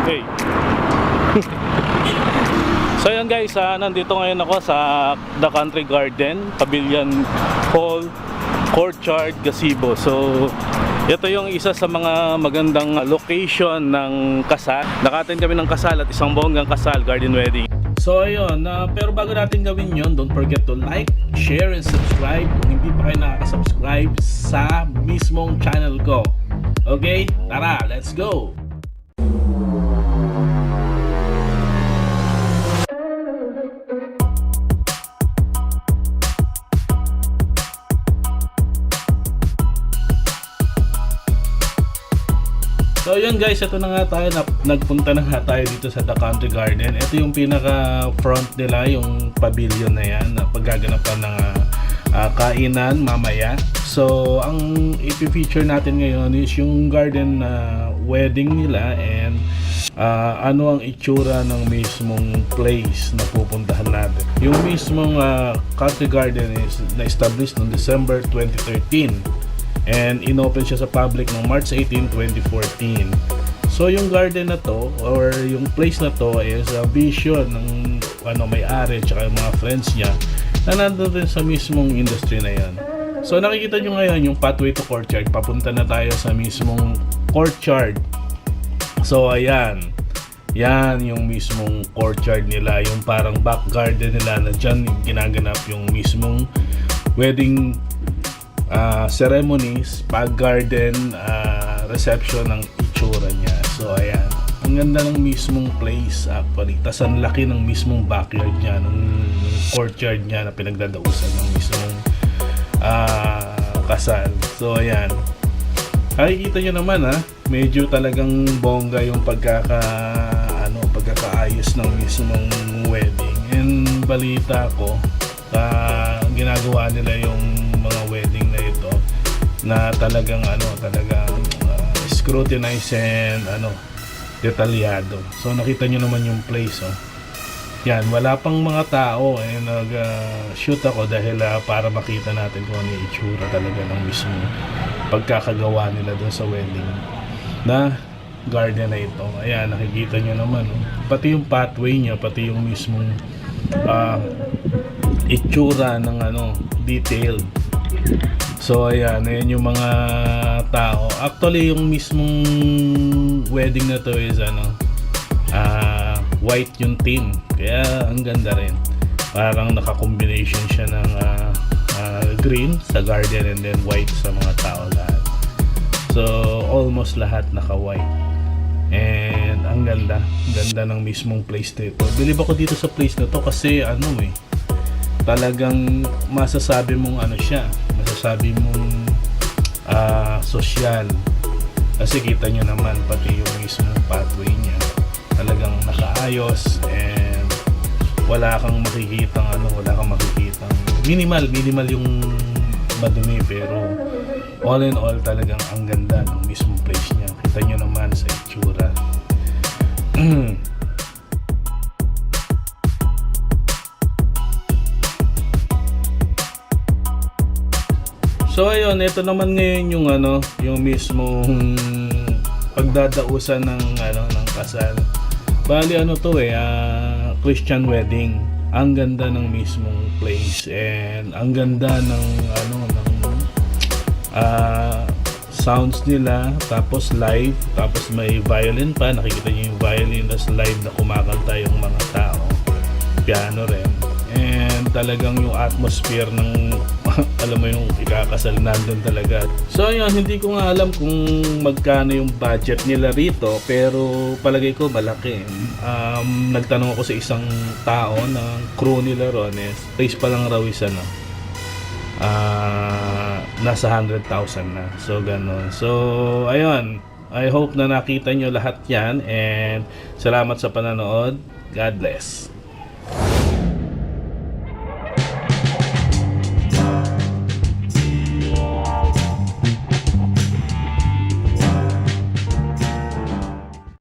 Hey. So ayan guys, nandito ngayon ako sa The Country Garden, Pavilion Hall, Courtyard, Gazebo. So ito yung isa sa mga magandang location ng kasal. Naka-attend kami ng kasal at isang bonggang kasal, garden wedding. So ayun, pero bago natin gawin yun, don't forget to like, share, and subscribe kung hindi pa kayo nakaka-subscribe sa mismong channel ko. Okay? Tara, let's go! So yun guys, ito na nga tayo, nagpunta na nga tayo dito sa The Country Garden. Ito yung pinaka front nila, yung pavilion na yan, na paggaganapan ng kainan mamaya. So ang ipifeature natin ngayon is yung garden wedding nila, and ano ang itsura ng mismong place na pupuntahan natin. Yung mismong Country Garden is na-establish noong December 2013. And inopen siya sa public ng March 18, 2014. So yung garden na to, or yung place na to, is a vision ng may-ari tsaka yung mga friends niya na nandun rin sa mismong industry na yan. So nakikita nyo ngayon yung pathway to courtyard. Papunta na tayo sa mismong courtyard. So ayan, yan yung mismong courtyard nila, yung parang back garden nila na dyan ginaganap yung mismong wedding ceremonies, pag-garden, reception ng itsura niya. So ayan, ang ganda ng mismong place actually. Tas ang laki ng mismong backyard niya, ng courtyard niya na pinagdadausan ng mismong kasal. So ayan, nakikita nyo naman medyo talagang bongga yung pagkakaayos ng mismong wedding. And balita ko, ginagawa nila yung mga wedding na ito na talagang scrutinize and detalyado. So nakita nyo naman yung place, yan, wala pang mga tao, nag-shoot ako dahil para makita natin kung ano yung itsura talaga ng mismo pagkakagawa nila doon sa wedding na garden na ito. Ayan, nakikita nyo naman, pati yung pathway niya, pati yung mismong itsura ng detailed. So ayan yung mga tao. Actually yung mismong wedding na to is white yung theme, kaya ang ganda rin. Parang naka-combination siya ng green sa garden and then white sa mga tao lahat. So almost lahat naka-white. And ang ganda ng mismong place nito. Believe ako dito sa place na to kasi talagang masasabi mong masasabi mong sosyal. Kasi kita nyo naman pati yung mismong pathway niya talagang nakaayos, and wala kang makikitang minimal yung madumi, pero all in all talagang ang ganda ng mismong place niya. Kita nyo naman sa itsura. So ayun, ito naman ngayon yung mismong pagdadausan ng kasal. Bali Christian wedding. Ang ganda ng mismong place, and ang ganda ng sounds nila, tapos live, tapos may violin pa, nakikita niyo yung violin, tapos live na kumakanta yung mga tao, piano rin, and talagang yung atmosphere ng alam mo yung ikakasal nandun talaga. So yun, hindi ko nga alam kung magkano yung budget nila rito, pero palagay ko malaki. Nagtanong ako sa isang tao ng crew nila ron, place pa lang raw is nasa 100,000 na. So ganun. So ayun, I hope na nakita nyo lahat yan, and salamat sa panonood. God bless.